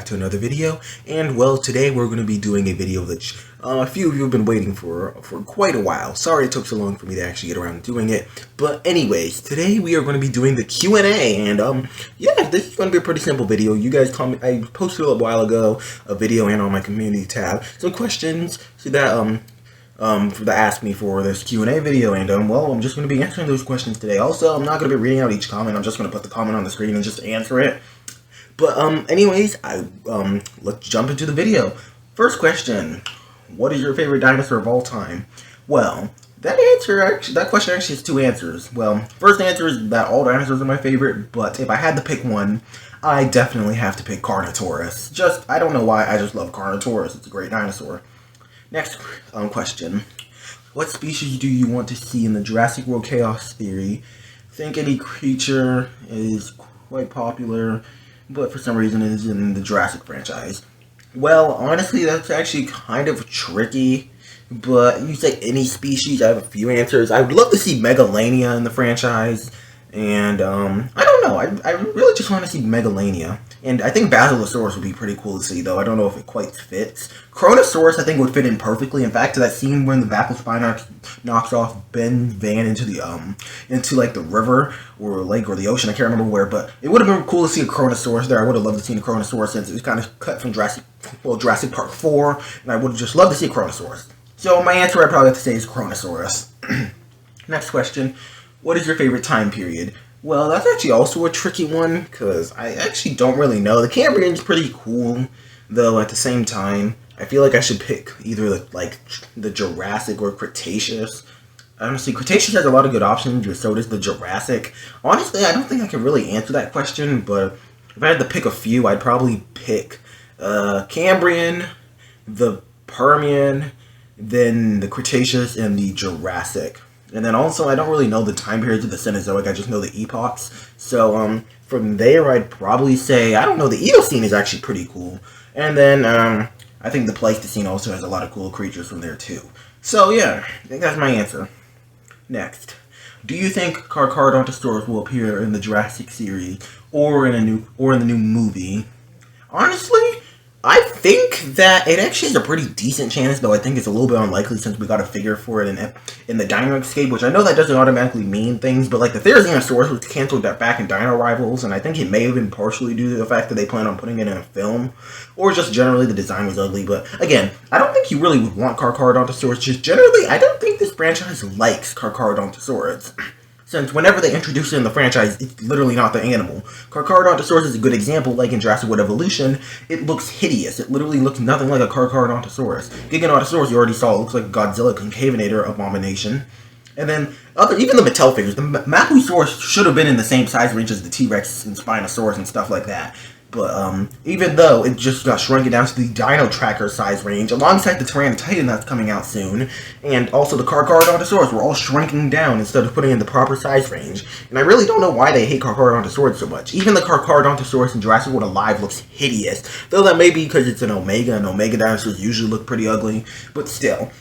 to another video, and well, today we're going to be doing a video that a few of you have been waiting for quite a while. Sorry it took so long for me to actually get around to doing it, but anyways, today we are going to be doing the Q&A, and yeah, this is going to be a pretty simple video. You guys I posted a while ago a video and on my community tab some questions that asked me for this Q&A video, and well, I'm just going to be answering those questions today. Also, I'm not going to be reading out each comment. I'm just going to put the comment on the screen and just answer it. But anyways, let's jump into the video. First question: what is your favorite dinosaur of all time? Well, that question actually has two answers. Well, first answer is that all dinosaurs are my favorite, but if I had to pick one, I definitely have to pick Carnotaurus. I don't know why, I just love Carnotaurus. It's a great dinosaur. Next question: what species do you want to see in the Jurassic World Chaos theory? I think any creature is quite popular, but for some reason it is in the Jurassic franchise. Well, honestly, that's actually kind of tricky, but you say any species, I have a few answers. I would love to see Megalania in the franchise, and I don't know, I really just want to see Megalania. And I think Basilosaurus would be pretty cool to see, though. I don't know if it quite fits. Kronosaurus, I think, would fit in perfectly. In fact, to that scene when the Baclospinox knocks off Ben Van into like the river or lake or the ocean, I can't remember where, but it would have been cool to see a Kronosaurus there. I would have loved to see a Kronosaurus since it was kind of cut from Jurassic Park 4, and I would have just loved to see a Kronosaurus. So my answer I'd probably have to say is Kronosaurus. Next question: what is your favorite time period? Well, that's actually also a tricky one, because I actually don't really know. The Cambrian's pretty cool, though at the same time, I feel like I should pick either the Jurassic or Cretaceous. Honestly, Cretaceous has a lot of good options, but so does the Jurassic. Honestly, I don't think I can really answer that question, but if I had to pick a few, I'd probably pick Cambrian, the Permian, then the Cretaceous, and the Jurassic. And then also, I don't really know the time periods of the Cenozoic, I just know the epochs. So, from there, I'd probably say, I don't know, the Eocene is actually pretty cool. And then, I think the Pleistocene also has a lot of cool creatures from there, too. So, yeah, I think that's my answer. Next: do you think Carcharodontosaurus will appear in the Jurassic series, or in the new movie? Honestly, I think that it actually has a pretty decent chance, though I think it's a little bit unlikely since we got a figure for it in the Dino Escape, which I know that doesn't automatically mean things, but like the Therizinosaurus was canceled back in Dino Rivals, and I think it may have been partially due to the fact that they plan on putting it in a film, or just generally the design was ugly. But again, I don't think you really would want Carcharodontosaurus. Just generally, I don't think this franchise likes Carcharodontosaurus, since whenever they introduce it in the franchise, it's literally not the animal. Carcharodontosaurus is a good example. Like in Jurassic World Evolution, it looks hideous. It literally looks nothing like a Carcharodontosaurus. Giganotosaurus, you already saw, it looks like a Godzilla Concavinator abomination. And then, even the Mattel figures, the Mapusaurus should have been in the same size range as the T-Rex and Spinosaurus and stuff like that. But, even though it just got shrunken down to the Dino Tracker size range, alongside the Tyranotitan that's coming out soon, and also the Carcharodontosaurus, were all shrinking down instead of putting in the proper size range. And I really don't know why they hate Carcharodontosaurus so much. Even the Carcharodontosaurus in Jurassic World Alive looks hideous, though that may be because it's an Omega, and Omega dinosaurs usually look pretty ugly, but still.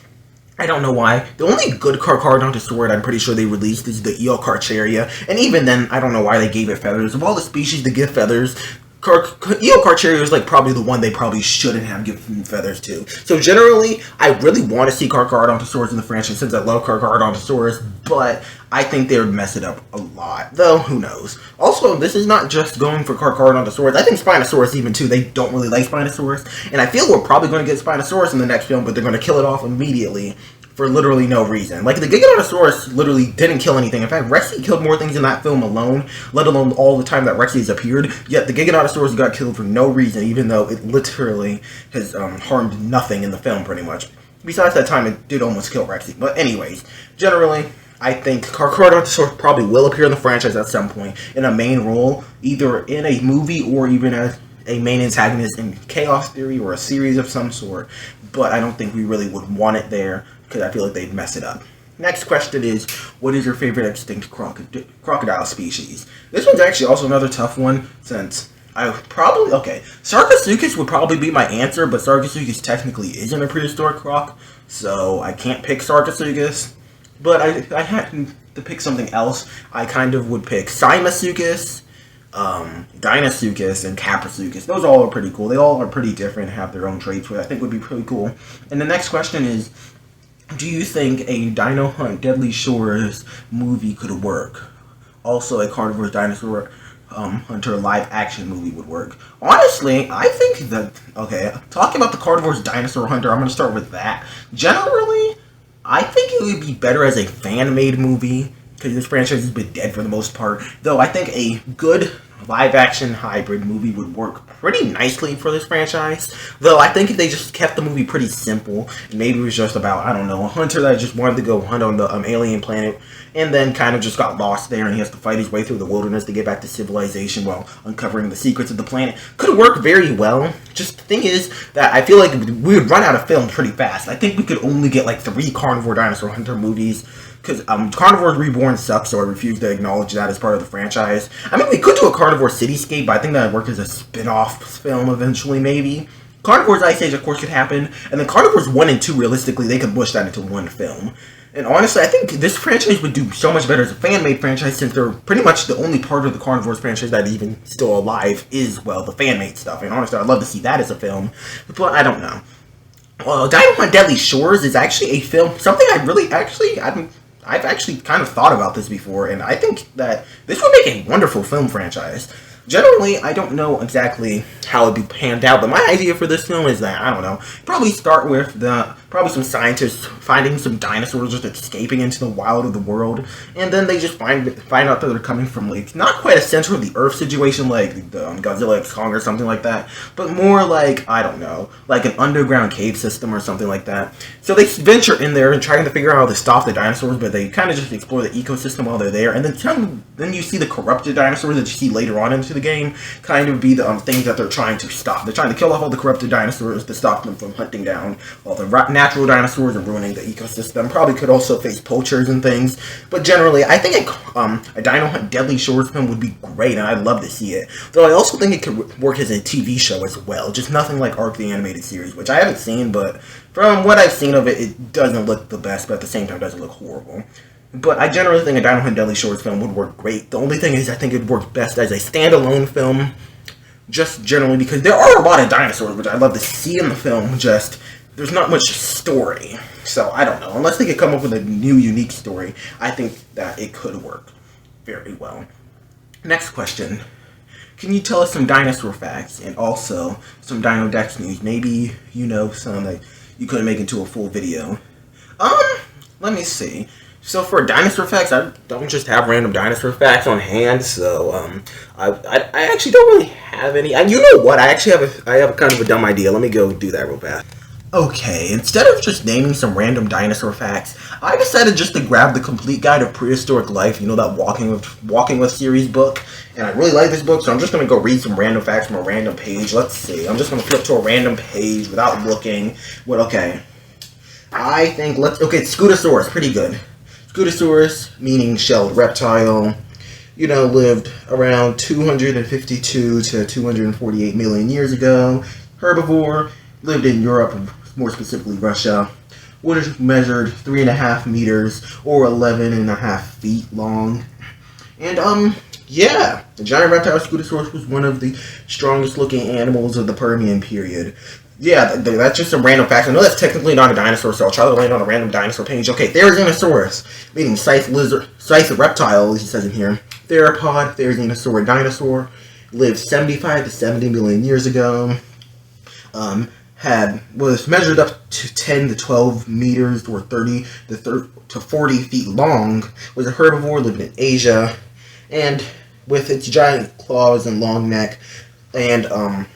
I don't know why. The only good Carcharodontosaurus I'm pretty sure they released is the Eocarcharia, and even then, I don't know why they gave it feathers. Of all the species that give feathers, Eocarcharia is like probably the one they probably shouldn't have given feathers to. So generally, I really want to see Carcharodontosaurus in the franchise since I love Carcharodontosaurus, but I think they would mess it up a lot. Though, who knows. Also, this is not just going for Carcharodontosaurus. I think Spinosaurus even too. They don't really like Spinosaurus. And I feel we're probably going to get Spinosaurus in the next film, but they're going to kill it off immediately for literally no reason. Like, the Giganotosaurus literally didn't kill anything. In fact, Rexy killed more things in that film alone, let alone all the time that Rexy has appeared. Yet the Giganotosaurus got killed for no reason, even though it literally has harmed nothing in the film, pretty much. Besides that time, it did almost kill Rexy. But anyways, generally, I think Carcharodontosaurus probably will appear in the franchise at some point in a main role, either in a movie or even as a main antagonist in Chaos Theory or a series of some sort. But I don't think we really would want it there, because I feel like they'd mess it up. Next question is, what is your favorite extinct crocodile species? This one's actually also another tough one, since Sarcosuchus would probably be my answer, but Sarcosuchus technically isn't a prehistoric croc, so I can't pick Sarcosuchus. But I had to pick something else. I kind of would pick Simosuchus, Dinosuchus and Caprosuchus. Those all are pretty cool. They all are pretty different, have their own traits, which I think would be pretty cool. And the next question is, do you think a Dino Hunt Deadly Shores movie could work? Also, a Carnivorous Dinosaur Hunter live action movie would work. Honestly, I think that, okay, talking about the Carnivorous Dinosaur Hunter, I'm going to start with that. Generally, I think it would be better as a fan-made movie, because this franchise has been dead for the most part. Though I think a good live-action hybrid movie would work pretty nicely for this franchise. Though I think if they just kept the movie pretty simple, maybe it was just about, I don't know, a hunter that just wanted to go hunt on the alien planet, and then kind of just got lost there, and he has to fight his way through the wilderness to get back to civilization while uncovering the secrets of the planet, could work very well. Just the thing is that I feel like we would run out of film pretty fast. I think we could only get like 3 Carnivore Dinosaur Hunter movies, because Carnivore Reborn sucks, so I refuse to acknowledge that as part of the franchise. I mean, we could do a Carnivore Cityscape, but I think that would work as a spin-off film eventually, maybe. Carnivore's Ice Age, of course, could happen, and then Carnivores 1 and 2, realistically, they could mush that into one film. And honestly, I think this franchise would do so much better as a fan-made franchise, since they're pretty much the only part of the Carnivores franchise that even still alive is, well, the fan-made stuff. And honestly, I'd love to see that as a film, but I don't know. Well, Dino Hunt Deadly Shores is actually a film, something I've actually kind of thought about this before, and I think that this would make a wonderful film franchise. Generally, I don't know exactly how it'd be panned out, but my idea for this film is that, I don't know, probably start with probably some scientists finding some dinosaurs just escaping into the wild of the world, and then they just find out that they're coming from, like, not quite a center of the Earth situation like the Godzilla x Kong or something like that, but more like, I don't know, like an underground cave system or something like that. So they venture in there and trying to figure out how to stop the dinosaurs, but they kind of just explore the ecosystem while they're there, and then you see the corrupted dinosaurs that you see later on into the game kind of be the things that they're trying to stop. They're trying to kill off all the corrupted dinosaurs to stop them from hunting down all the natural dinosaurs and ruining the ecosystem. Probably could also face poachers and things, but generally I think a Dino Hunt Deadly Shores film would be great, and I'd love to see it. Though I also think it could work as a TV show as well, just nothing like Ark the Animated Series, which I haven't seen, but from what I've seen of it, it doesn't look the best, but at the same time doesn't look horrible. But I generally think a Dino Hunt Deadly Shores film would work great. The only thing is I think it would work best as a standalone film, just generally because there are a lot of dinosaurs, which I'd love to see in the film, just there's not much story. So I don't know, unless they could come up with a new unique story, I think that it could work very well. Next question. Can you tell us some dinosaur facts and also some Dino Dex news? Maybe, you know, some that you couldn't make into a full video. Let me see. So for dinosaur facts, I don't just have random dinosaur facts on hand, so I actually don't really have any. You know what? I have kind of a dumb idea. Let me go do that real fast. Okay, instead of just naming some random dinosaur facts, I decided just to grab the Complete Guide of Prehistoric Life, you know, that Walking with series book, and I really like this book, so I'm just going to go read some random facts from a random page. Let's see, I'm just going to flip to a random page without looking. Well, okay, I think, okay, Scutosaurus, pretty good. Scutosaurus, meaning shelled reptile, you know, lived around 252 to 248 million years ago. Herbivore, lived in Europe, more specifically Russia. Would have measured 3.5 meters or 11.5 feet long. And, yeah, the giant reptile Scutosaurus was one of the strongest looking animals of the Permian period. Yeah, that's just some random facts. I know that's technically not a dinosaur, so I'll try to land on a random dinosaur page. Okay, Therizinosaurus, meaning scythe reptile, he says in here. Theropod, Therizinosaur dinosaur, lived 75 to 70 million years ago. Was measured up to 10 to 12 meters or 30 to 40 feet long. Was a herbivore, lived in Asia, and with its giant claws and long neck and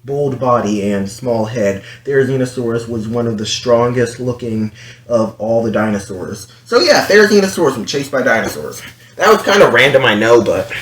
bold body and small head, Therizinosaurus was one of the strongest looking of all the dinosaurs. So yeah, Therizinosaurus was chased by dinosaurs. That was kind of random, I know, but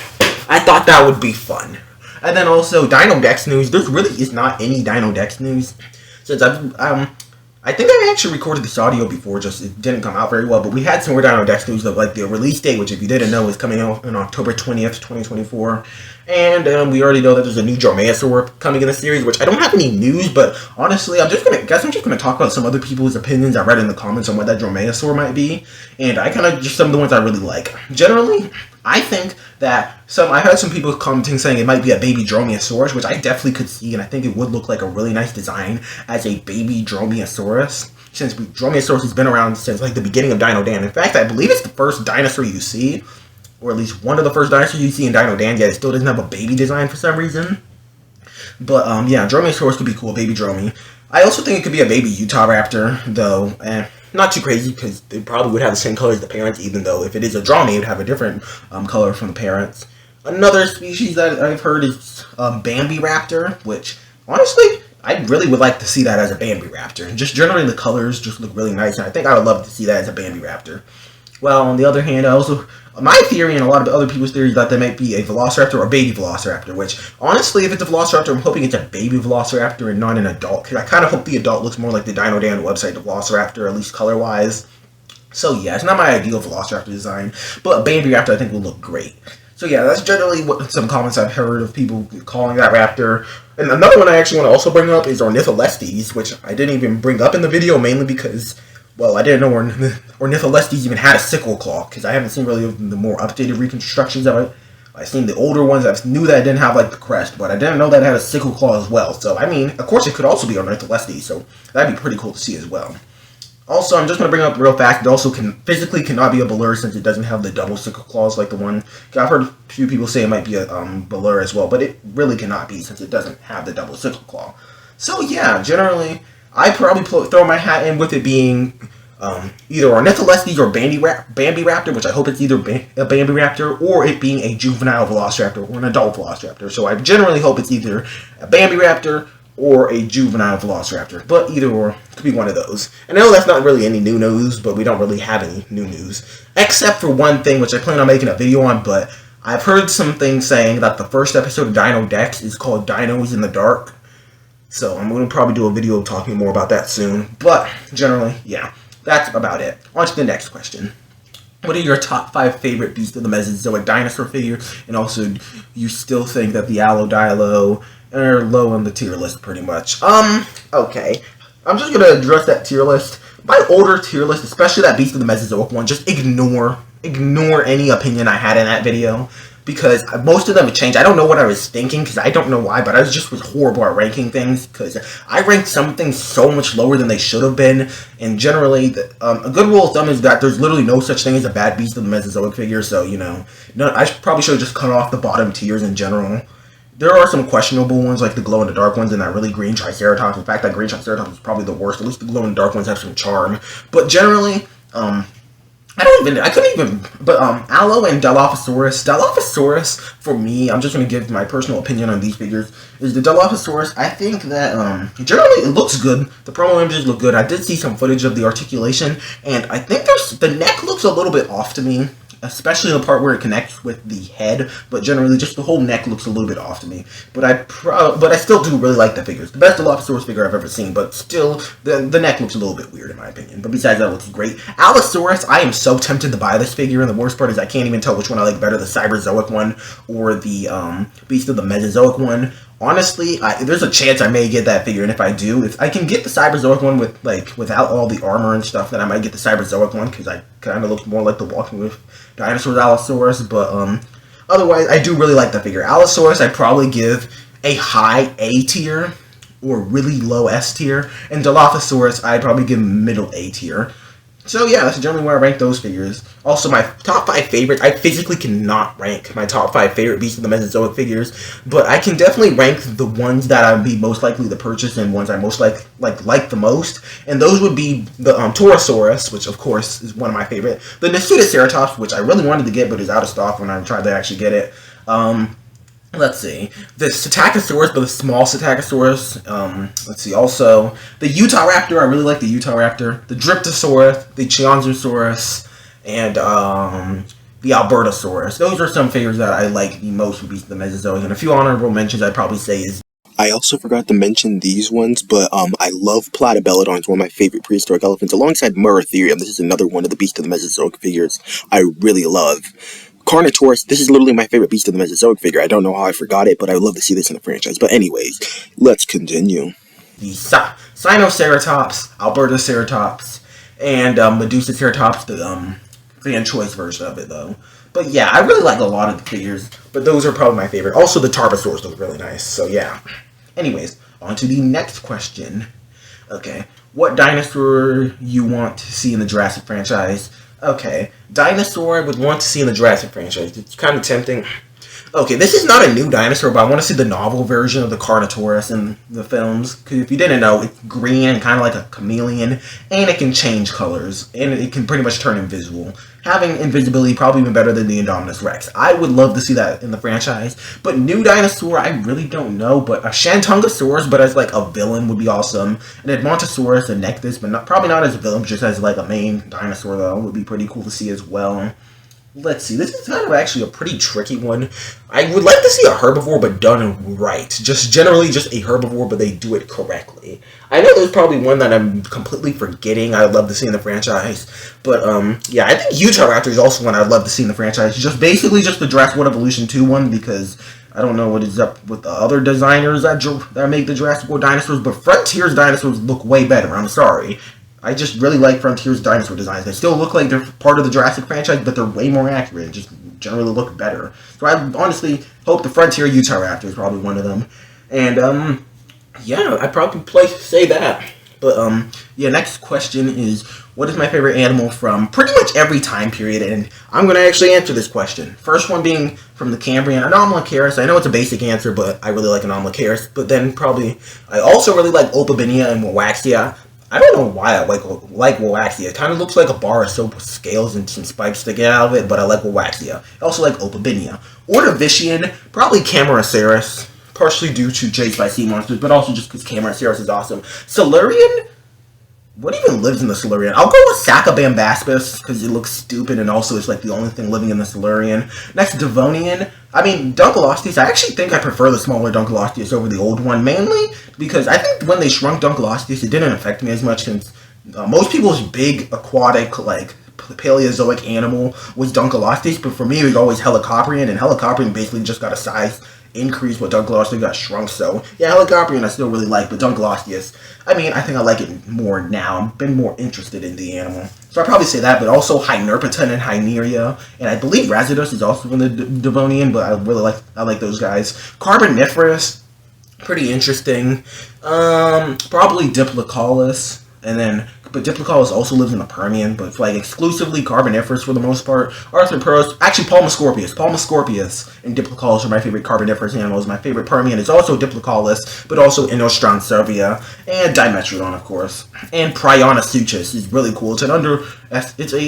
I thought that would be fun. And then also Dino Dex news. There really is not any Dino Dex news, since I think I actually recorded this audio before, just it didn't come out very well, but we had some more Dino Dex news of like the release date, which if you didn't know is coming out on October 20th, 2024. And we already know that there's a new Dromaeosaur coming in the series, which I don't have any news, but honestly, I'm just gonna talk about some other people's opinions I read in the comments on what that Dromaeosaur might be, and I kind of just some of the ones I really like. Generally, I think that I heard some people commenting saying it might be a baby Dromaeosaurus, which I definitely could see, and I think it would look like a really nice design as a baby Dromaeosaurus, since Dromaeosaurus has been around since like the beginning of Dino Dan. In fact, I believe it's the first dinosaur you see, or at least one of the first dinosaurs you see in Dino Dan, yet it still doesn't have a baby design for some reason. But yeah, Dromaeosaurus could be cool, baby Dromi. I also think it could be a baby Utah Raptor, though. Not too crazy, because they probably would have the same color as the parents, even though if it is a Dromi, it would have a different color from the parents. Another species that I've heard is Bambi Raptor, which, honestly, I really would like to see that as a Bambi Raptor. Just generally, the colors just look really nice, and I think I would love to see that as a Bambi Raptor. Well, on the other hand, my theory and a lot of other people's theories that there might be a Velociraptor or a baby Velociraptor, which, honestly, if it's a Velociraptor, I'm hoping it's a baby Velociraptor and not an adult, because I kind of hope the adult looks more like the Dino Dan website, the Velociraptor, at least color-wise. So, yeah, it's not my ideal Velociraptor design, but a baby Raptor I think will look great. So, yeah, that's generally what some comments I've heard of people calling that raptor. And another one I actually want to also bring up is Ornitholestes, which I didn't even bring up in the video, mainly because, well, I didn't know Ornitholestes even had a sickle claw, because I haven't seen really the more updated reconstructions of it. I've seen the older ones. I knew that it didn't have, like, the crest, but I didn't know that it had a sickle claw as well. So, I mean, of course it could also be Ornitholestes, so that'd be pretty cool to see as well. Also, I'm just going to bring up real fast, it also physically cannot be a Belur since it doesn't have the double sickle claws like the one. I've heard a few people say it might be a Belur as well, but it really cannot be since it doesn't have the double sickle claw. So, yeah, generally, I probably throw my hat in with it being either Ornitholestes or Bambi Raptor, which I hope it's either a Bambi Raptor or it being a juvenile Velociraptor or an adult Velociraptor. So I generally hope it's either a Bambi Raptor or a juvenile Velociraptor, but either or could be one of those. And I know that's not really any new news, but we don't really have any new news, except for one thing which I plan on making a video on, but I've heard some things saying that the first episode of Dino Dex is called Dinos in the Dark, so I'm going to probably do a video talking more about that soon, but generally, yeah, that's about it. On to the next question. What are your top 5 favorite beasts of the Mesozoic dinosaur figure, and also, you still think that the Allodilo are low on the tier list, pretty much. Okay. I'm just gonna address that tier list. My older tier list, especially that Beast of the Mesozoic one, just ignore any opinion I had in that video, because most of them have changed. I don't know what I was thinking, because I don't know why, but I was horrible at ranking things, because I ranked some things so much lower than they should have been, and generally, a good rule of thumb is that there's literally no such thing as a bad Beast of the Mesozoic figure, so, you know, I probably should have just cut off the bottom tiers in general. There are some questionable ones, like the glow-in-the-dark ones and that really green Triceratops. In fact, that green Triceratops is probably the worst. At least the glow-in-the-dark ones have some charm. But generally, Allo and Dilophosaurus, for me, I'm just going to give my personal opinion on these figures, is the Dilophosaurus, I think that, generally, it looks good. The promo images look good. I did see some footage of the articulation, and I think the neck looks a little bit off to me, especially the part where it connects with the head, but generally just the whole neck looks a little bit off to me. But I still do really like the figures. The best Dilophosaurus figure I've ever seen, but still, the neck looks a little bit weird in my opinion. But besides that, it looks great. Allosaurus, I am so tempted to buy this figure, and the worst part is I can't even tell which one I like better, the Cyberzoic one or the Beast of the Mesozoic one. Honestly, there's a chance I may get that figure, and if I do, if I can get the Cyberzoic one without all the armor and stuff, then I might get the Cyberzoic one, because I kind of look more like the Walking with Dinosaurs Allosaurus, but otherwise, I do really like the figure. Allosaurus, I'd probably give a high A tier, or really low S tier, and Dilophosaurus, I'd probably give middle A tier. So yeah, that's generally where I rank those figures. Also, my top 5 favorites, I physically cannot rank my top 5 favorite Beasts of the Mesozoic figures, but I can definitely rank the ones that I would be most likely to purchase and ones I most like the most, and those would be the Torosaurus, which of course is one of my favorite, the Nasutoceratops, which I really wanted to get but is out of stock when I tried to actually get it. Let's see, the Psittacosaurus, but the small Psittacosaurus. Let's see, also, the Utah Raptor, I really like the Utah Raptor. The Dryptosaurus, the Cenozoic, and the Albertosaurus. Those are some figures that I like the most with Beasts of the Mesozoic. And a few honorable mentions I'd probably say is... I also forgot to mention these ones, but I love Platybelodon. It's one of my favorite prehistoric elephants, alongside Muratherium. This is another one of the Beasts of the Mesozoic figures I really love. Carnotaurus, this is literally my favorite Beast of the Mesozoic figure. I don't know how I forgot it, but I would love to see this in the franchise. But anyways, let's continue. The Sinoceratops, Albertoceratops, and Medusaceratops, the fan choice version of it, though. But yeah, I really like a lot of the figures, but those are probably my favorite. Also, the Tarbosaurs look really nice, so yeah. Anyways, on to the next question. Okay, what dinosaur you want to see in the Jurassic franchise? Okay, dinosaur I would want to see in the Jurassic franchise. It's kind of tempting. Okay, this is not a new dinosaur, but I want to see the novel version of the Carnotaurus in the films. Because if you didn't know, it's green and kind of like a chameleon, and it can change colors, and it can pretty much turn invisible. Having invisibility probably even better than the Indominus Rex. I would love to see that in the franchise. But new dinosaur, I really don't know. But a Shantungosaurus, but as like a villain would be awesome. An Edmontosaurus, a Nectus, but probably not as a villain, but just as like a main dinosaur though, would be pretty cool to see as well. Let's see, this is kind of actually a pretty tricky one. I would like to see a herbivore, but done right. Just generally just a herbivore, but they do it correctly. I know there's probably one that I'm completely forgetting I'd love to see in the franchise. But, yeah, I think Utahraptor is also one I'd love to see in the franchise. Just basically just the Jurassic World Evolution 2 one, because I don't know what is up with the other designers that make the Jurassic World dinosaurs, but Frontier's dinosaurs look way better, I'm sorry. I just really like Frontier's dinosaur designs. They still look like they're part of the Jurassic franchise, but they're way more accurate and just generally look better. So I honestly hope the Frontier Utahraptor is probably one of them. And, yeah, I'd probably say that. But, yeah, next question is, what is my favorite animal from pretty much every time period? And I'm going to actually answer this question. First one being from the Cambrian, Anomalocaris. I know it's a basic answer, but I really like Anomalocaris. But then probably, I also really like Opabinia and Wawaxia. I don't know why I like Wawaxia. It kind of looks like a bar of soap with scales and some spikes sticking out of it, but I like Wawaxia. I also like Opabinia. Ordovician, probably Camarasaurus, partially due to chased by sea monsters, but also just because Camarasaurus is awesome. Silurian? What even lives in the Silurian? I'll go with Sacabambaspis, because it looks stupid, and also it's like the only thing living in the Silurian. Next, Devonian. I mean, Dunkleosteus, I actually think I prefer the smaller Dunkleosteus over the old one, mainly because I think when they shrunk Dunkleosteus, it didn't affect me as much, since most people's big aquatic, like, Paleozoic animal was Dunkleosteus, but for me, it was always Helicoprion, and Helicoprion basically just got a size increase, but Dunkleosteus got shrunk, so yeah, Helicoprion I still really like, but Dunkleosteus, I mean, I think I like it more now. I've been more interested in the animal. So I'd probably say that, but also Hynerpeton and Hyneria, and I believe Razidus is also in the Devonian, but I like those guys. Carboniferous, pretty interesting. Probably Diplocaulus, and then, but Diplocaulus also lives in the Permian, but it's like exclusively Carboniferous for the most part. Arthroporos, actually Palmoscorpius and Diplocaulus are my favorite Carboniferous animals. My favorite Permian is also Diplocaulus, but also Inostrancevia, and Dimetrodon, of course. And Prionosuchus is really cool. It's an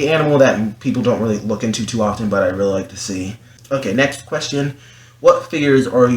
animal that people don't really look into too often, but I really like to see. Okay, next question. What figures are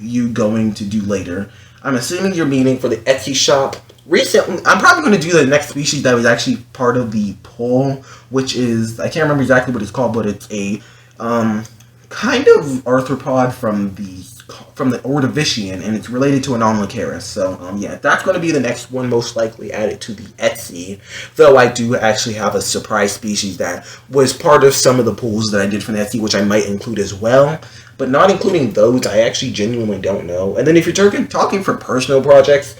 you going to do later? I'm assuming you're meaning for the Etsy shop. Recently, I'm probably going to do the next species that was actually part of the poll, which is, I can't remember exactly what it's called, but it's a kind of arthropod from the Ordovician, and it's related to Anomalocaris. So, yeah, that's going to be the next one most likely added to the Etsy, though I do actually have a surprise species that was part of some of the polls that I did for the Etsy, which I might include as well. But not including those, I actually genuinely don't know. And then if you're talking for personal projects,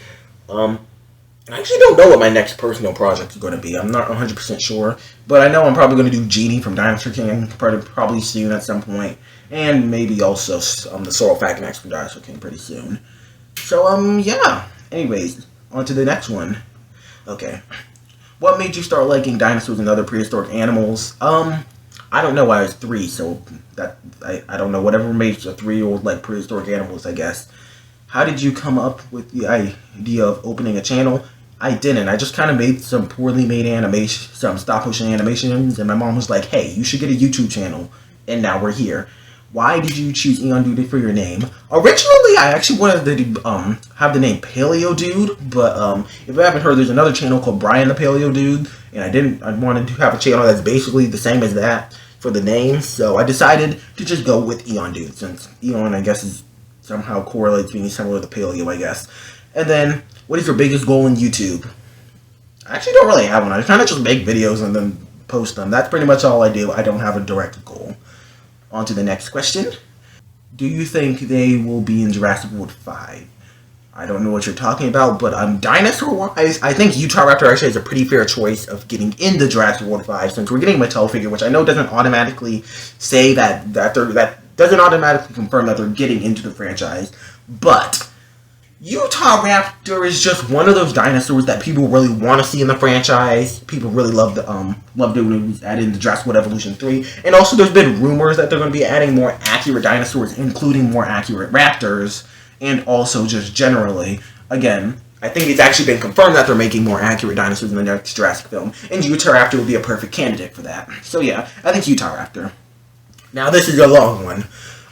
I actually don't know what my next personal project is going to be. I'm not 100% sure, but I know I'm probably going to do Genie from Dinosaur King probably soon at some point, and maybe also the Saurophagonax from Dinosaur King pretty soon. So, yeah. Anyways, on to the next one. Okay. What made you start liking dinosaurs and other prehistoric animals? I don't know. I was 3, so that I don't know. Whatever made a 3-year-old like prehistoric animals, I guess. How did you come up with the idea of opening a channel? I didn't. I just kind of made some poorly made animation, some stop-motion animations, and my mom was like, hey, you should get a YouTube channel. And now we're here. Why did you choose Eon Dude for your name? Originally, I actually wanted to have the name Paleo Dude, but if you haven't heard, there's another channel called Brian the Paleo Dude, and I wanted to have a channel that's basically the same as that for the name, so I decided to just go with Eon Dude, since Eon, I guess, is somehow correlates being similar to Paleo, I guess. And then, what is your biggest goal in YouTube? I actually don't really have one. I kind of just make videos and then post them. That's pretty much all I do. I don't have a direct goal. On to the next question. Do you think they will be in Jurassic World 5? I don't know what you're talking about, but dinosaur-wise, I think Utahraptor actually has a pretty fair choice of getting in the Jurassic World 5, since we're getting a Mattel figure, which I know doesn't automatically say that doesn't automatically confirm that they're getting into the franchise, but Utahraptor is just one of those dinosaurs that people really want to see in the franchise. People really love it when it was added into Jurassic World Evolution 3. And also there's been rumors that they're going to be adding more accurate dinosaurs, including more accurate raptors, and also just generally, again, I think it's actually been confirmed that they're making more accurate dinosaurs in the next Jurassic film, and Utahraptor would be a perfect candidate for that. So yeah, I think Utahraptor. Now this is a long one.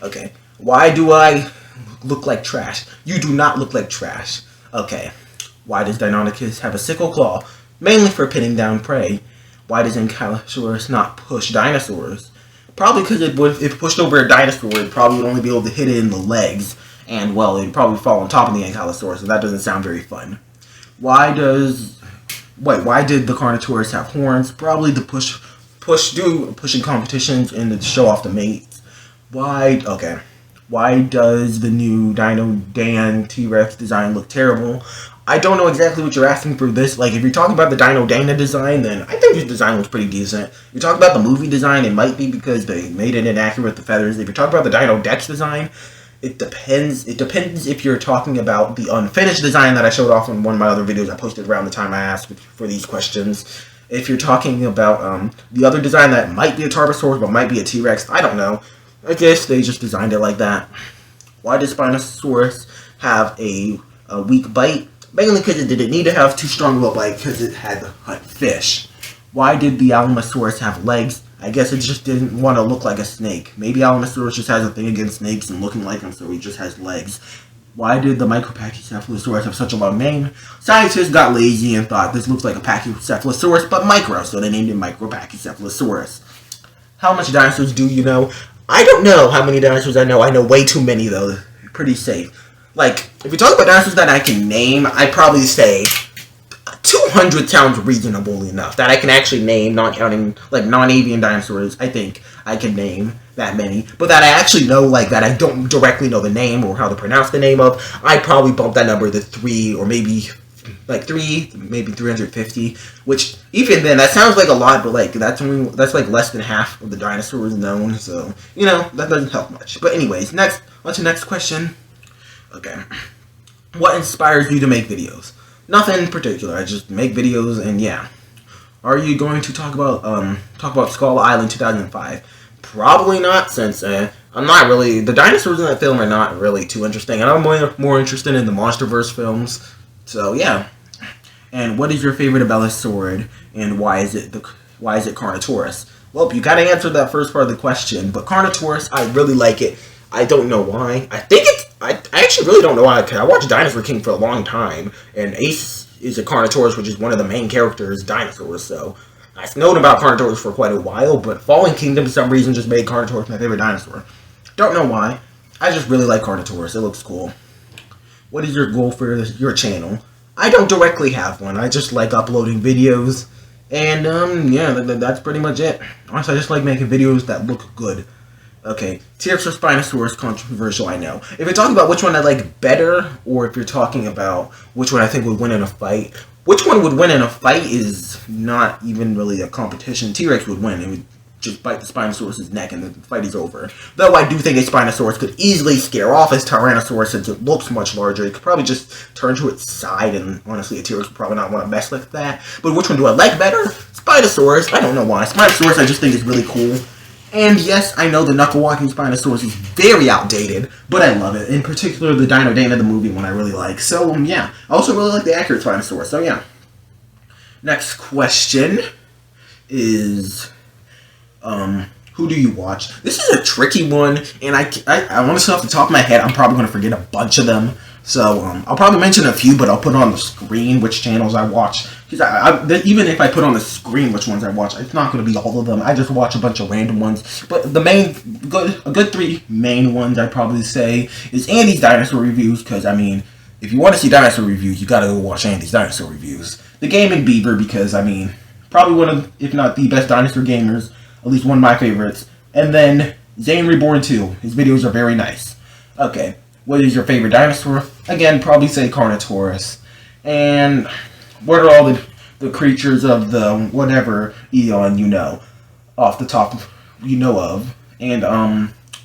Okay, why do I look like trash? You do not look like trash. Okay. Why does Deinonychus have a sickle claw? Mainly for pinning down prey. Why does Ankylosaurus not push dinosaurs? Probably because if it pushed over a dinosaur, it probably would only be able to hit it in the legs. And, well, it'd probably fall on top of the Ankylosaurus, so that doesn't sound very fun. Why did the Carnotaurus have horns? Probably to pushing competitions and to show off the mates. Why does the new Dino Dan T-Rex design look terrible? I don't know exactly what you're asking for this. Like, if you're talking about the Dino Dana design, then I think this design looks pretty decent. If you're talking about the movie design, it might be because they made it inaccurate with the feathers. If you're talking about the Dino Dex design, it depends. It depends if you're talking about the unfinished design that I showed off in one of my other videos I posted around the time I asked for these questions. If you're talking about the other design that might be a Tarbosaurus but might be a T-Rex, I don't know. I guess they just designed it like that. Why does Spinosaurus have a weak bite? Mainly because it didn't need to have too strong of a bite because it had to hunt fish. Why did the Alamosaurus have legs? I guess it just didn't want to look like a snake. Maybe Alamosaurus just has a thing against snakes and looking like them, so he just has legs. Why did the Micropachycephalosaurus have such a long name? Scientists got lazy and thought this looks like a Pachycephalosaurus, but micro, so they named it Micropachycephalosaurus. How much dinosaurs do you know? I don't know how many dinosaurs I know. I know way too many, though. Pretty safe. Like, if you're talking about dinosaurs that I can name, I'd probably say 200 sounds reasonable enough. That I can actually name, not counting, like, non-avian dinosaurs. I think I can name that many. But that I actually know, like, that I don't directly know the name or how to pronounce the name of, I'd probably bump that number to 3 or maybe, like, 3, maybe 350. Which, even then, that sounds like a lot, but, like, that's like, less than half of the dinosaurs known. So, you know, that doesn't help much. But anyways, on to the next question. Okay. What inspires you to make videos? Nothing in particular. I just make videos and yeah. Are you going to talk about Skull Island 2005? Probably not, since I'm not really, the dinosaurs in that film are not really too interesting, and I'm more interested in the MonsterVerse films. So yeah. And what is your favorite Abelisaur, and why is it Carnotaurus? Well, you gotta answer that first part of the question, but Carnotaurus, I really like it. I don't know why. I actually really don't know why. I watched Dinosaur King for a long time, and Ace is a Carnotaurus, which is one of the main characters, dinosaurs, so I've known about Carnotaurus for quite a while, but Fallen Kingdom, for some reason, just made Carnotaurus my favorite dinosaur. Don't know why. I just really like Carnotaurus. It looks cool. What is your goal for your channel? I don't directly have one. I just like uploading videos, and, yeah, that's pretty much it. Honestly, I just like making videos that look good. Okay, T-Rex or Spinosaurus, controversial, I know. If you're talking about which one I like better, or if you're talking about which one I think would win in a fight, which one would win in a fight is not even really a competition. T-Rex would win. It would just bite the Spinosaurus' neck and the fight is over. Though I do think a Spinosaurus could easily scare off his Tyrannosaurus since it looks much larger. It could probably just turn to its side, and honestly, a T-Rex would probably not want to mess with that. But which one do I like better? Spinosaurus. I don't know why. Spinosaurus I just think is really cool. And yes, I know the knuckle-walking Spinosaurus is very outdated, but I love it. In particular, the Dino Dana, the movie one, I really like. So, yeah. I also really like the accurate Spinosaurus, so yeah. Next question is, who do you watch? This is a tricky one, and I want to say off the top of my head, I'm probably going to forget a bunch of them. So, I'll probably mention a few, but I'll put on the screen which channels I watch. Because even if I put on the screen which ones I watch, it's not going to be all of them. I just watch a bunch of random ones. But the a good 3 main ones I'd probably say is Andy's Dinosaur Reviews. Because, I mean, if you want to see dinosaur reviews, you got to go watch Andy's Dinosaur Reviews. The Gaming Beaver, because, I mean, probably one of, if not the best dinosaur gamers. At least one of my favorites. And then Zane Reborn 2. His videos are very nice. Okay. What is your favorite dinosaur? Again, probably say Carnotaurus. And what are all the creatures of the whatever eon you know, off the top you know of? And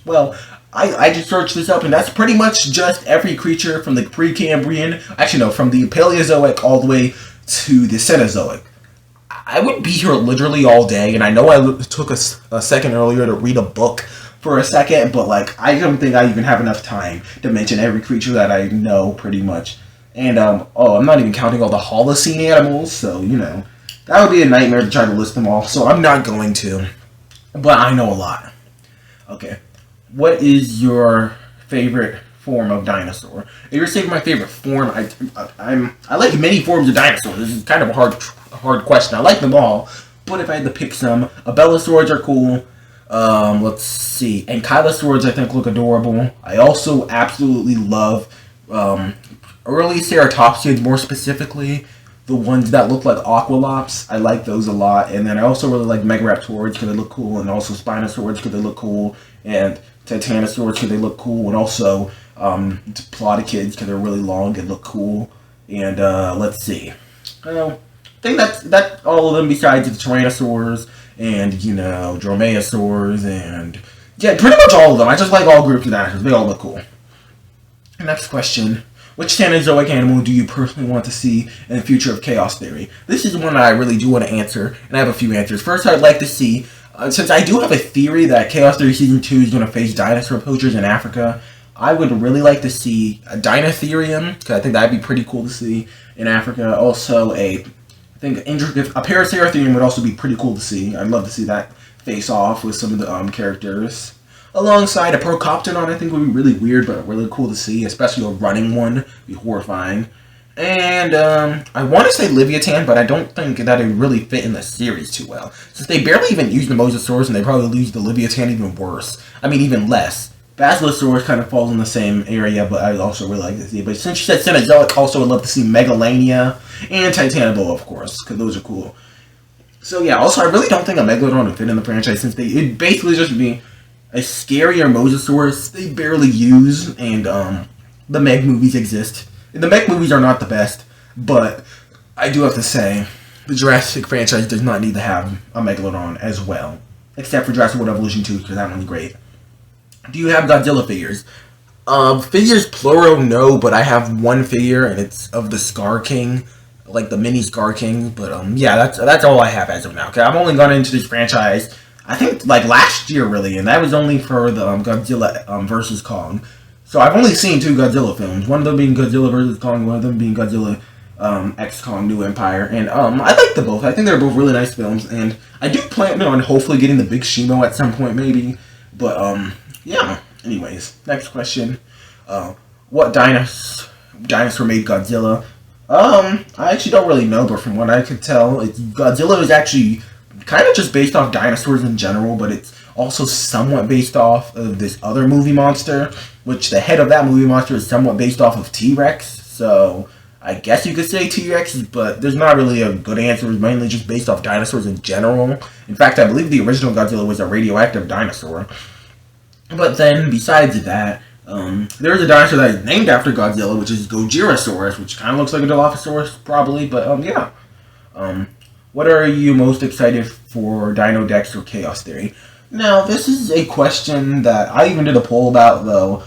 well, I just searched this up, and that's pretty much just every creature from the Precambrian, actually no, from the Paleozoic all the way to the Cenozoic. I would be here literally all day, and I know I took a second earlier to read a book for a second, but like I don't think I even have enough time to mention every creature that I know pretty much. And I'm not even counting all the Holocene animals, so you know that would be a nightmare to try to list them all. So I'm not going to, but I know a lot. Okay, what is your favorite form of dinosaur? If you're saying my favorite form, I like many forms of dinosaurs. This is kind of a hard question. I like them all, but if I had to pick some, Abelisaurs are cool. Let's see, Ankylosaurs I think look adorable. I also absolutely love early ceratopsids, more specifically the ones that look like aqualops. I like those a lot. And then I also really like Megaraptorids because they look cool, and also Spinosaurs because they look cool, and Titanosaurs because they look cool, and also Plodikids because they're really long and look cool. And let's see, I think that's all of them besides the Tyrannosaurs and, you know, Dromaeosaurs, and yeah, pretty much all of them. I just like all groups of dinosaurs. They all look cool. Next question. Which Cenozoic animal do you personally want to see in the future of chaos theory? This is one that I really do want to answer, and I have a few answers. First, I'd like to see, since I do have a theory that Chaos Theory Season 2 is going to face dinosaur poachers in Africa, I would really like to see a Dinotherium, because I think that'd be pretty cool to see in Africa. Also, I think a Paraceratherium would also be pretty cool to see. I'd love to see that face off with some of the characters. Alongside a Procoptodon, I think would be really weird, but really cool to see, especially a running one. Be horrifying. And I want to say Leviathan, but I don't think that it would really fit in the series too well, since they barely even use the Mosasaurus, and they probably use the Leviathan even worse. I mean, even less. Basilosaurus kind of falls in the same area, but I also really like to see it. But since you said Cenozoic, also would love to see Megalania and Titanoboa, of course, because those are cool. So yeah, also I really don't think a Megalodon would fit in the franchise, since it'd basically just be a scarier Mosasaurus they barely use, and the Meg movies exist. The Meg movies are not the best, but I do have to say, the Jurassic franchise does not need to have a Megalodon as well. Except for Jurassic World Evolution 2, because that one's great. Do you have Godzilla figures? Figures plural, no, but I have one figure, and it's of the Scar King, like the mini Scar King. But yeah, that's all I have as of now. Okay, I've only gone into this franchise, I think, like last year, really, and that was only for the Godzilla versus Kong. So I've only seen 2 Godzilla films. One of them being Godzilla vs. Kong, one of them being Godzilla X Kong New Empire. And I like them both. I think they're both really nice films, and I do plan on hopefully getting the Big Shimo at some point, maybe. But yeah. Anyways, next question. What dinosaur made Godzilla? I actually don't really know, but from what I could tell, Godzilla is actually kind of just based off dinosaurs in general, but it's also somewhat based off of this other movie monster, which the head of that movie monster is somewhat based off of T-Rex, so I guess you could say T-Rex, but there's not really a good answer. It's mainly just based off dinosaurs in general. In fact, I believe the original Godzilla was a radioactive dinosaur. But then, besides that, there's a dinosaur that is named after Godzilla, which is Gojirasaurus, which kind of looks like a Dilophosaurus, probably, but yeah. What are you most excited for, Dino Dex or Chaos Theory? Now, this is a question that I even did a poll about, though.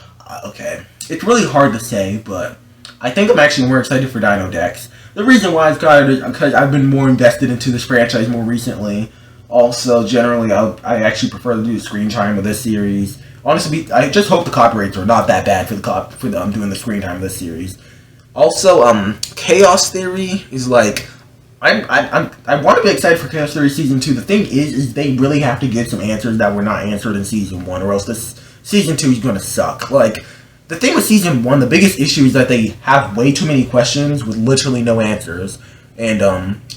Okay, it's really hard to say, but I think I'm actually more excited for Dino Dex. The reason why is because I've been more invested into this franchise more recently. Also, generally, I actually prefer to do the screen time of this series. Honestly, I just hope the copyrights are not that bad for doing the screen time of this series. Also, Chaos Theory is like, I want to be excited for Chaos Theory Season 2. The thing is they really have to get some answers that were not answered in Season 1, or else this Season 2 is going to suck. Like, the thing with Season 1, the biggest issue is that they have way too many questions with literally no answers. And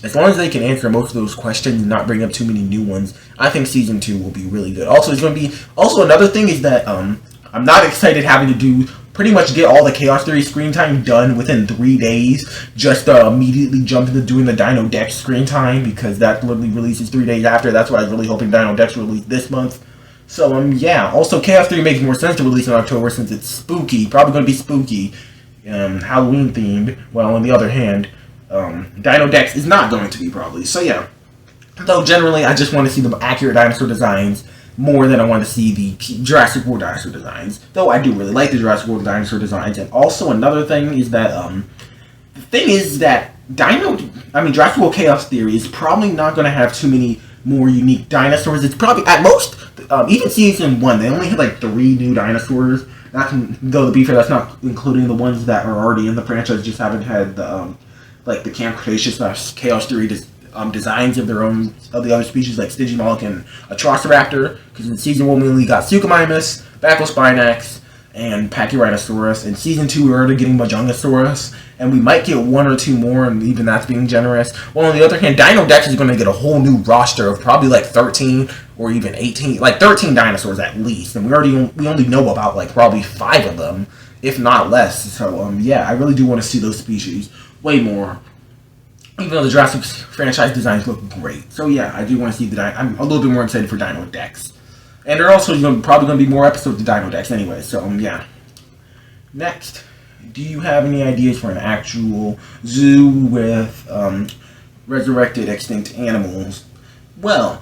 as long as they can answer most of those questions and not bring up too many new ones, I think Season 2 will be really good. Also, it's going to be... Also, another thing is that I'm not excited having to do... Pretty much get all the Chaos Theory screen time done within 3 days. Just immediately jump into doing the Dino Dex screen time, because that literally releases 3 days after. That's why I was really hoping Dino Dex will release this month. So, yeah. Also, Chaos 3 makes more sense to release in October since it's spooky. Probably going to be spooky. Halloween themed. Well, on the other hand, Dino Dex is not going to be, probably. So, yeah. Though, generally, I just want to see the accurate dinosaur designs more than I want to see the Jurassic World dinosaur designs. Though, I do really like the Jurassic World dinosaur designs. And also, another thing is that, the thing is that Jurassic World Chaos Theory is probably not going to have too many more unique dinosaurs. It's probably, at most, even Season 1, they only had like 3 new dinosaurs. Though, to be fair, that's not including the ones that are already in the franchise, just haven't had the, the Camp Cretaceous Chaos Theory designs of their own, of the other species, like Stygimoloch and Atrociraptor. Because in Season 1, we only got Suchomimus, Baclospinax, and Pachyrhinosaurus. In Season 2, we're already getting Majungasaurus, and we might get 1 or 2 more, and even that's being generous. Well, on the other hand, Dino Dex is going to get a whole new roster of probably like 13 or even 18, like 13 dinosaurs at least, and we only know about like probably 5 of them, if not less. So yeah, I really do want to see those species way more. Even though the Jurassic franchise designs look great. So yeah, I do want to see I'm a little bit more excited for Dino Dex. And there are also probably going to be more episodes of Dino Dex anyway, so yeah. Next, do you have any ideas for an actual zoo with resurrected extinct animals? Well,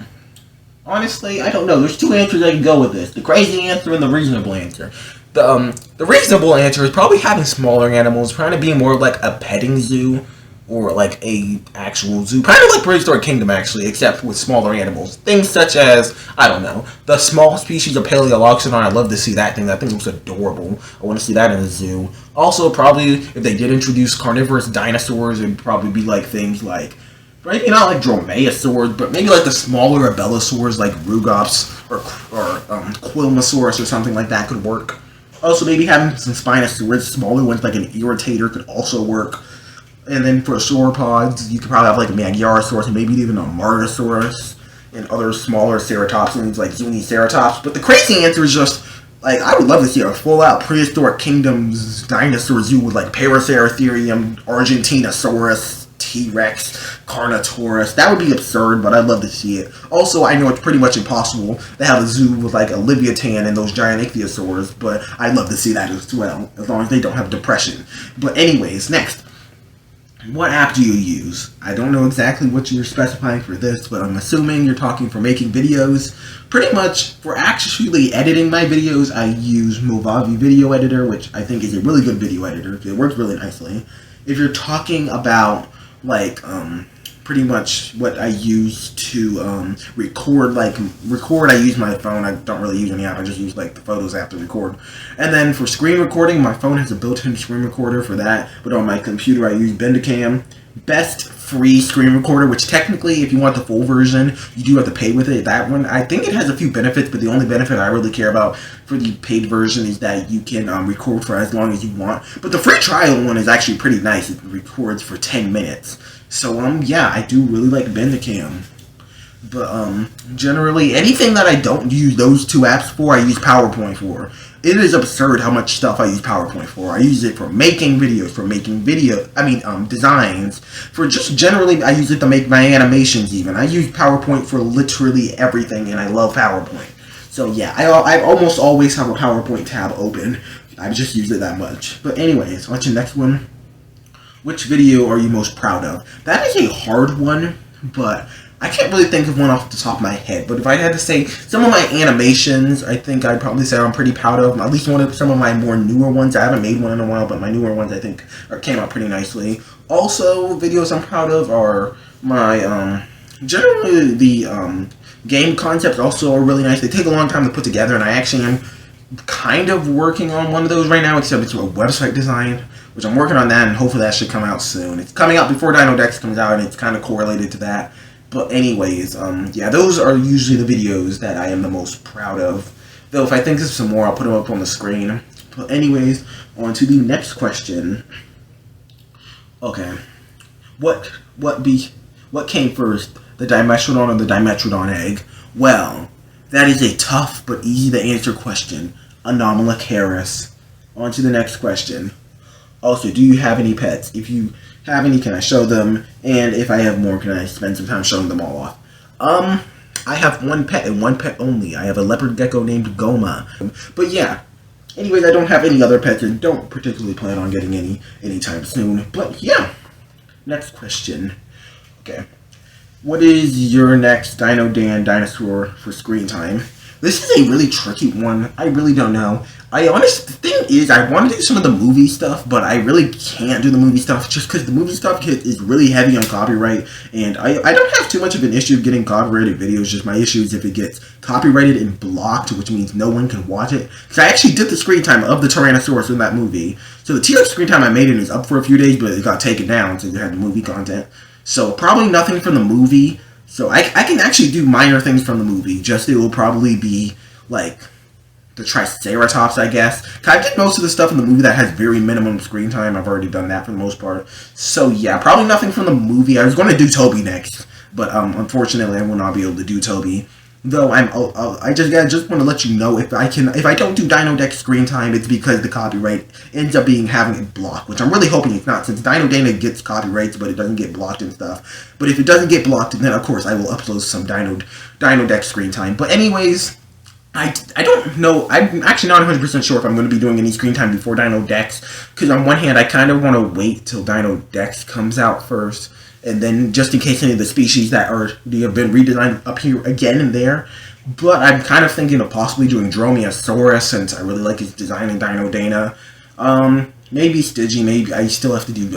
honestly, I don't know. There's 2 answers I can go with this. The crazy answer and the reasonable answer. The reasonable answer is probably having smaller animals, trying to be more like a petting zoo, or like a actual zoo, kind of like Prehistoric Kingdom actually, except with smaller animals. Things such as, I don't know, the small species of Paleozoic. I'd love to see that thing. That thing looks adorable. I want to see that in a zoo. Also, probably if they did introduce carnivorous dinosaurs, it'd probably be like things like, maybe not like dromaeosaurs, but maybe like the smaller abelisaurs like Rugops or Quilmosaurus or something like that could work. Also, maybe having some Spinosaurs, smaller ones like an Irritator could also work. And then for sauropods, you could probably have like a Magyarosaurus and maybe even a Martosaurus and other smaller ceratopsians like Zuniceratops. But the crazy answer is just, like, I would love to see a full-out Prehistoric Kingdoms dinosaur zoo with like Paraceratherium, Argentinosaurus, T-Rex, Carnotaurus. That would be absurd, but I'd love to see it. Also, I know it's pretty much impossible to have a zoo with like a Leviathan and those giant ichthyosaurs, but I'd love to see that as well, as long as they don't have depression. But anyways, next. What app do you use? I don't know exactly what you're specifying for this, but I'm assuming you're talking for making videos. Pretty much, for actually editing my videos, I use Movavi Video Editor, which I think is a really good video editor. It works really nicely. If you're talking about, like, pretty much what I use to record, I use my phone. I don't really use any app. I just use like the Photos app to record. And then for screen recording, my phone has a built-in screen recorder for that. But on my computer, I use Bandicam. Best free screen recorder, which technically, if you want the full version, you do have to pay with it. That one, I think it has a few benefits, but the only benefit I really care about for the paid version is that you can record for as long as you want. But the free trial one is actually pretty nice. It records for 10 minutes. So, yeah, I do really like Bandicam. But, generally, anything that I don't use those 2 apps for, I use PowerPoint for. It is absurd how much stuff I use PowerPoint for. I use it for making videos, designs. For just generally, I use it to make my animations even. I use PowerPoint for literally everything, and I love PowerPoint. So, yeah, I almost always have a PowerPoint tab open. I just use it that much. But anyways, on to the next one. Which video are you most proud of? That is a hard one, but I can't really think of one off the top of my head. But if I had to say some of my animations, I think I'd probably say I'm pretty proud of. At least some of my more newer ones. I haven't made one in a while, but my newer ones I think came out pretty nicely. Also, videos I'm proud of are my, generally the game concepts also are really nice. They take a long time to put together, and I actually am kind of working on one of those right now, except it's a website design, which I'm working on that, and hopefully that should come out soon. It's coming out before Dino Dex comes out, and it's kind of correlated to that. But anyways, yeah, those are usually the videos that I am the most proud of. Though if I think of some more, I'll put them up on the screen. But anyways, on to the next question. Okay, what came first, the Dimetrodon or the Dimetrodon egg? Well, that is a tough but easy to answer question. Anomalocaris. On to the next question. Also, do you have any pets? If you have any, can I show them? And if I have more, can I spend some time showing them all off? I have one pet and one pet only. I have a leopard gecko named Goma. But yeah, anyways, I don't have any other pets and don't particularly plan on getting any anytime soon. But yeah, next question. Okay, what is your next Dino Dan dinosaur for screen time? This is a really tricky one. I really don't know. The thing is, I want to do some of the movie stuff, but I really can't do the movie stuff just because the movie stuff is really heavy on copyright, and I don't have too much of an issue of getting copyrighted videos. Just my issue is if it gets copyrighted and blocked, which means no one can watch it. Because I actually did the screen time of the Tyrannosaurus in that movie. So the T-Rex screen time I made is up for a few days, but it got taken down, so they had the movie content. So probably nothing from the movie. So I can actually do minor things from the movie. Just it will probably be like the Triceratops, I guess. I did most of the stuff in the movie that has very minimum screen time. I've already done that for the most part. So yeah, probably nothing from the movie. I was going to do Toby next, but unfortunately I will not be able to do Toby. Though I just want to let you know if I don't do Dino Dex screen time, it's because the copyright ends up having it blocked, which I'm really hoping it's not, since Dino Dana gets copyrights, but it doesn't get blocked and stuff. But if it doesn't get blocked, then of course I will upload some Dino Dex screen time. But anyways, I don't know. I'm actually not 100% sure if I'm going to be doing any screen time before Dino Dex, because on one hand I kind of want to wait till Dino Dex comes out first. And then just in case any of the species that have been redesigned appear again in there. But I'm kind of thinking of possibly doing Dromaeosaurus, since I really like his design in Dino Dana. Maybe Stygia, maybe I still have to do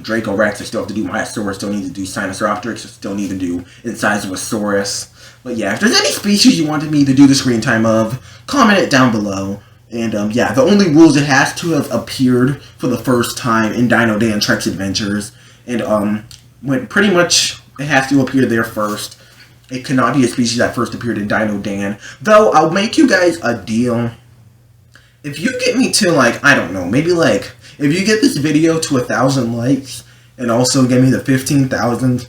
Draco Rex, I still have to do Myosaurus, still need to do Sinosauropteryx, I still need to do Incisorosaurus. But yeah, if there's any species you wanted me to do the screen time of, comment it down below. And yeah, the only rules, it has to have appeared for the first time in Dino Dan Trek's Adventures. And when pretty much it has to appear there first. It cannot be a species that first appeared in Dino Dan. Though, I'll make you guys a deal. If you get me to, like, I don't know, maybe, like, if you get this video to 1,000 likes, and also get me the 15,000,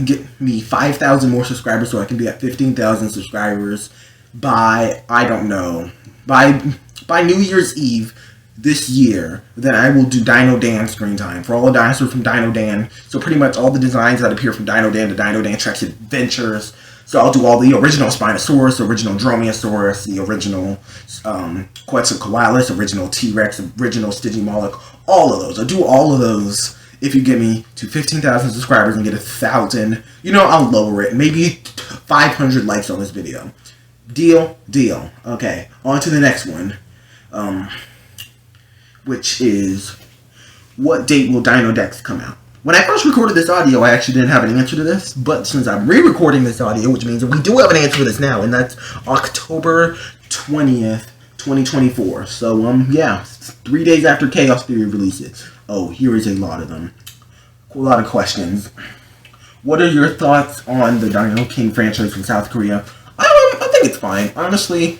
get me 5,000 more subscribers so I can be at 15,000 subscribers by, I don't know, by New Year's Eve this year, then I will do Dino Dan screen time for all the dinosaurs from Dino Dan. So pretty much all the designs that appear from Dino Dan to Dino Dan Trek's Adventures. So I'll do all the original Spinosaurus, original Dromaeosaurus, the original Quetzalcoatlus, original T-Rex, original Stygimoloch, all of those. I'll do all of those if you get me to 15,000 subscribers and get 1,000. You know, I'll lower it. Maybe 500 likes on this video. Deal? Deal. Okay, on to the next one. Which is, what date will Dino Dex come out? When I first recorded this audio, I actually didn't have an answer to this, but since I'm re-recording this audio, which means that we do have an answer for this now, and that's October 20th, 2024. So, yeah, 3 days after Chaos Theory releases. Oh, here is a lot of them. A lot of questions. What are your thoughts on the Dino King franchise from South Korea? I think it's fine, honestly.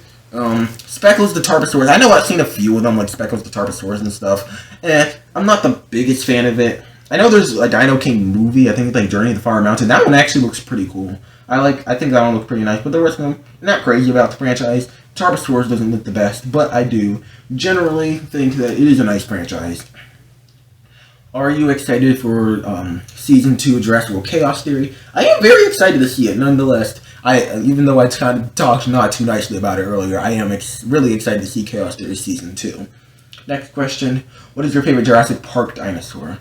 Speckles the Tarbosaurus. I know I've seen a few of them, like Speckles the Tarbosaurus and stuff. I'm not the biggest fan of it. I know there's a Dino King movie. I think it's like Journey to the Far Mountain. That one actually looks pretty cool. I think that one looks pretty nice. But the rest of them, not crazy about the franchise. Tarbosaurus doesn't look the best, but I do generally think that it is a nice franchise. Are you excited for Season 2 of Jurassic World Chaos Theory? I am very excited to see it, nonetheless. Even though I kind of talked not too nicely about it earlier, I am really excited to see Chaos Theory Season 2. Next question. What is your favorite Jurassic Park dinosaur?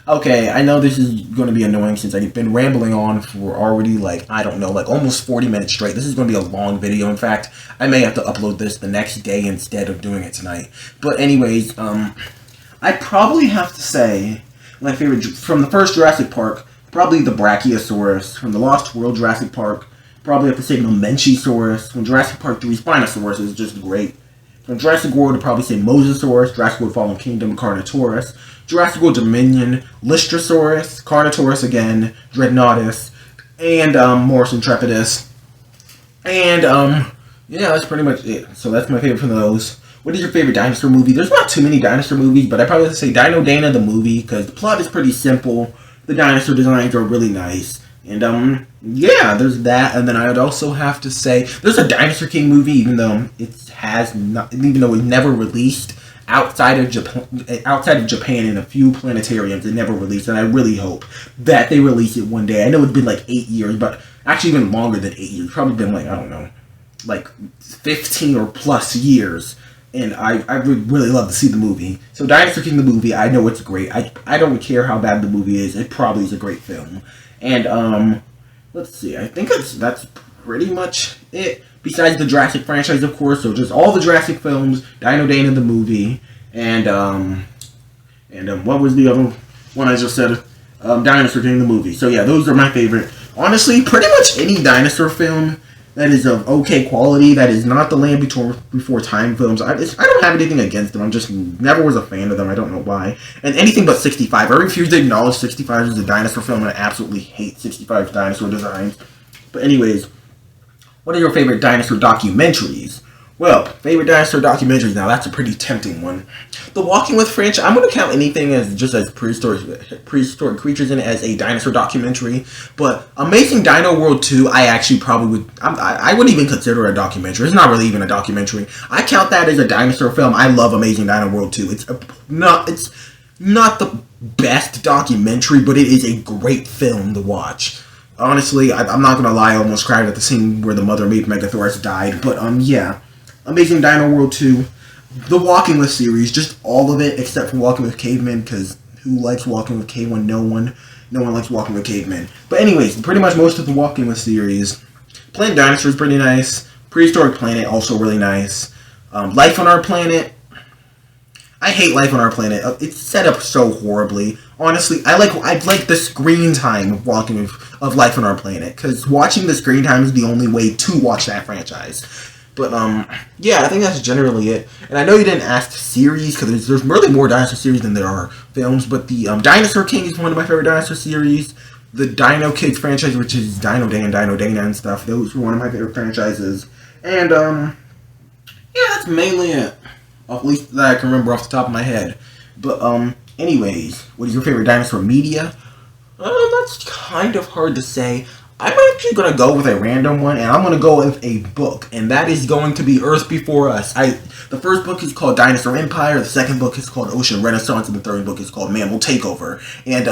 Okay, I know this is going to be annoying since I've been rambling on for already, like, I don't know, like almost 40 minutes straight. This is going to be a long video. In fact, I may have to upload this the next day instead of doing it tonight. But anyways, I'd probably have to say my favorite from the first Jurassic Park, probably the Brachiosaurus. From the Lost World Jurassic Park, probably have to say Momenchisaurus. From Jurassic Park 3, Spinosaurus is just great. From Jurassic World, I'd probably say Mosasaurus, Jurassic World Fallen Kingdom, Carnotaurus, Jurassic World Dominion, Lystrosaurus, Carnotaurus again, Dreadnoughtus, and Morris Intrepidus. And, yeah, that's pretty much it. So that's my favorite from those. What is your favorite dinosaur movie? There's not too many dinosaur movies, but I'd probably say Dino Dana the movie, because the plot is pretty simple. The dinosaur designs are really nice. And, yeah, there's that. And then I would also have to say, there's a Dinosaur King movie, even though it never released outside of Japan in a few planetariums. It never released, and I really hope that they release it one day. I know it's been like 8 years, but Actually, even longer than 8 years. Probably been like, I don't know, like 15 or plus years. And I would really love to see the movie. So Dinosaur King, the movie, I know it's great. I don't care how bad the movie is. It probably is a great film. And let's see. I think that's pretty much it. Besides the Jurassic franchise, of course. So just all the Jurassic films, Dino Dana the movie, and what was the other one I just said? Dinosaur King the movie. So yeah, those are my favorite. Honestly, pretty much any dinosaur film that is of okay quality, that is not the Land Before Time films. I don't have anything against them. I'm just never was a fan of them. I don't know why. And anything but 65. I refuse to acknowledge 65 as a dinosaur film, and I absolutely hate 65's dinosaur designs. But anyways, what are your favorite dinosaur documentaries? Well, favorite dinosaur documentaries. Now that's a pretty tempting one. The Walking With franchise. I'm going to count anything as just as prehistoric creatures in it as a dinosaur documentary. But Amazing Dino World 2, I actually probably would. I wouldn't even consider it a documentary. It's not really even a documentary. I count that as a dinosaur film. I love Amazing Dino World 2. It's not the best documentary, but it is a great film to watch. Honestly, I'm not gonna lie. I almost cried at the scene where the mother ape Megasaurus died. But yeah. Amazing Dino World 2, the Walking With series, just all of it except for Walking With Cavemen, because who likes Walking With Cavemen? No one likes Walking With Cavemen. But anyways, pretty much most of the Walking With series. Planet Dinosaur is pretty nice. Prehistoric Planet, also really nice. Life on Our Planet. I hate Life on Our Planet. It's set up so horribly. Honestly, I like the screen time of of Life on Our Planet, because watching the screen time is the only way to watch that franchise. But, yeah, I think that's generally it. And I know you didn't ask series, because there's really more dinosaur series than there are films, but the Dinosaur King is one of my favorite dinosaur series. The Dino Kids franchise, which is Dino Dana and stuff, those were one of my favorite franchises. And, yeah, that's mainly it. At least that I can remember off the top of my head. But, anyways, what is your favorite dinosaur media? That's kind of hard to say. I'm actually going to go with a random one, and I'm going to go with a book, and that is going to be Earth Before Us. The first book is called Dinosaur Empire, the second book is called Ocean Renaissance, and the third book is called Mammal Takeover. And,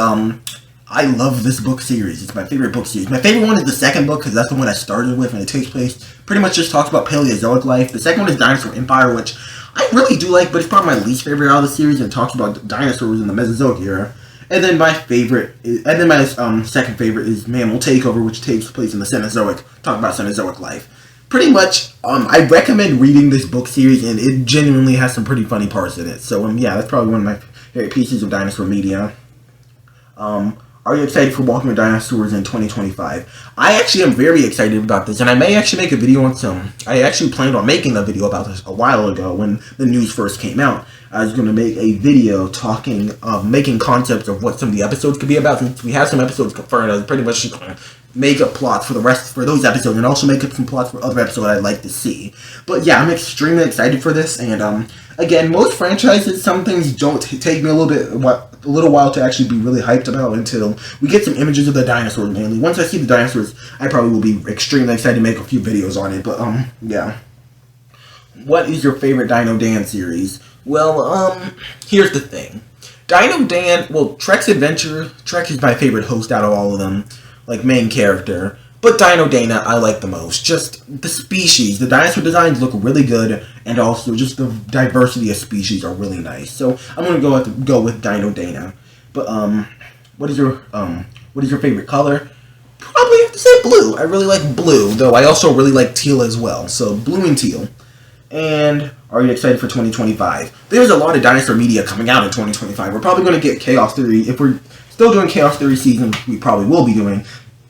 I love this book series. It's my favorite book series. My favorite one is the second book, because that's the one I started with, and it takes place, pretty much just talks about Paleozoic life. The second one is Dinosaur Empire, which I really do like, but it's probably my least favorite out of the series, and it talks about dinosaurs in the Mesozoic era. And then my second favorite is Mammal Takeover, which takes place in the Cenozoic, talking about Cenozoic life. Pretty much, I recommend reading this book series, and it genuinely has some pretty funny parts in it. So, yeah, that's probably one of my favorite pieces of dinosaur media. Are you excited for Walking With Dinosaurs in 2025? I actually am very excited about this, and I may actually make a video on some. I actually planned on making a video about this a while ago when the news first came out. I was going to make a video making concepts of what some of the episodes could be about. Since we have some episodes confirmed, I was pretty much just going to make up plots for those episodes, and also make up some plots for other episodes I'd like to see. But yeah, I'm extremely excited for this, and again, most franchises, some things don't take me a little while to actually be really hyped about until we get some images of the dinosaurs mainly. Once I see the dinosaurs, I probably will be extremely excited to make a few videos on it, but yeah. What is your favorite Dino Dan series? Well, here's the thing. Dino Dan, well, Trek's Adventure, Trek is my favorite host out of all of them, like main character. But Dino Dana, I like the most. Just the species, the dinosaur designs look really good, and also just the diversity of species are really nice. So I'm gonna go with Dino Dana. But what is your favorite color? Probably have to say blue. I really like blue, though I also really like teal as well. So blue and teal. And are you excited for 2025? There's a lot of dinosaur media coming out in 2025. We're probably going to get Chaos Theory. If we're still doing Chaos Theory seasons, we probably will be doing.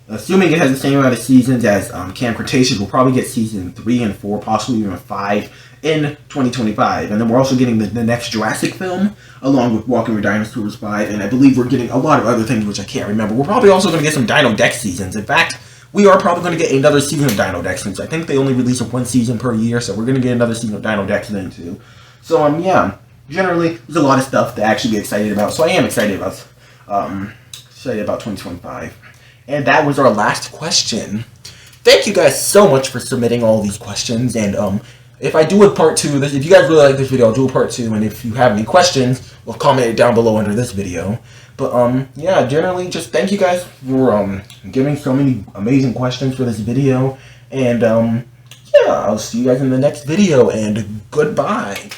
Assuming it has the same amount of seasons as Camp Cretaceous, we'll probably get season 3 and 4, possibly even 5 in 2025. And then we're also getting the next Jurassic film, along with Walking With Dinosaurs 5. And I believe we're getting a lot of other things which I can't remember. We're probably also going to get some Dino Dex seasons. In fact, we are probably going to get another season of Dino Dex, since I think they only release one season per year, so we're going to get another season of Dino Dex then too. So, yeah, generally, there's a lot of stuff to actually be excited about, so I am excited about 2025. And that was our last question. Thank you guys so much for submitting all these questions, and if I do a part 2, if you guys really like this video, I'll do a part 2. And if you have any questions, well, comment it down below under this video. But yeah, generally, just thank you guys for giving so many amazing questions for this video. And yeah, I'll see you guys in the next video. And goodbye.